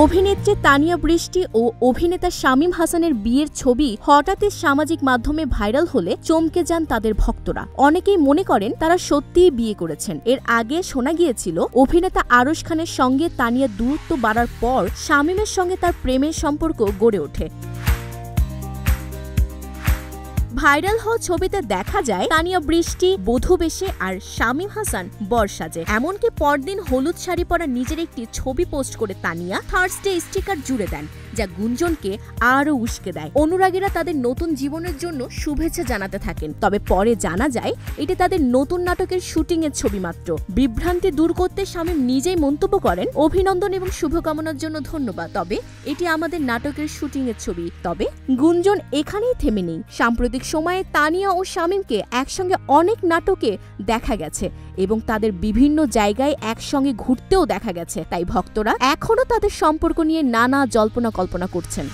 অভিনেত্রী তানিয়া বৃষ্টি ও অভিনেতা শামীম হাসানের বিয়ের ছবি হঠাৎই সামাজিক মাধ্যমে ভাইরাল হলে চমকে যান তাদের ভক্তরা। অনেকেই মনে করেন তারা সত্যিই বিয়ে করেছেন। এর আগে শোনা গিয়েছিল অভিনেতা আরশ খানের সঙ্গে তানিয়ার দূরত্ব বাড়ার পর শামীমের সঙ্গে তার প্রেমের সম্পর্ক গড়ে ওঠে। ভাইরাল হওয়া ছবিতে দেখা যায় তানিয়া বৃষ্টি বধূ বেশে আর শামীম হাসান বর সাজে। এমনকি পরদিন হলুদ শাড়ি পরা নিজের একটি ছবি পোস্ট করে তানিয়া থার্সডে স্টিকার জুড়ে দেন, যা গুঞ্জনকে আরও উস্কে দেয়। অনুরাগীরা তাদের নতুন জীবনের জন্য শুভেচ্ছা জানাতে থাকেন। তবে পরে জানা যায় এটি তাদের নতুন নাটকের শুটিং এর ছবি মাত্র। বিভ্রান্তি দূর করতে শামীম নিজেই মন্তব্য করেন, অভিনন্দন এবং শুভকামনার জন্য ধন্যবাদ, তবে এটি আমাদের নাটকের শুটিং এর ছবি। তবে গুঞ্জন এখানেই থেমে নেই। সাম্প্রতিক সময়ে তানিয়া ও শামীমকে একসঙ্গে অনেক নাটকে দেখা গেছে এবং তাদের বিভিন্ন জায়গায় একসঙ্গে ঘুরতেও দেখা গেছে। তাই ভক্তরা এখনও তাদের সম্পর্ক নিয়ে নানা জল্পনা কল্পনা করছেন।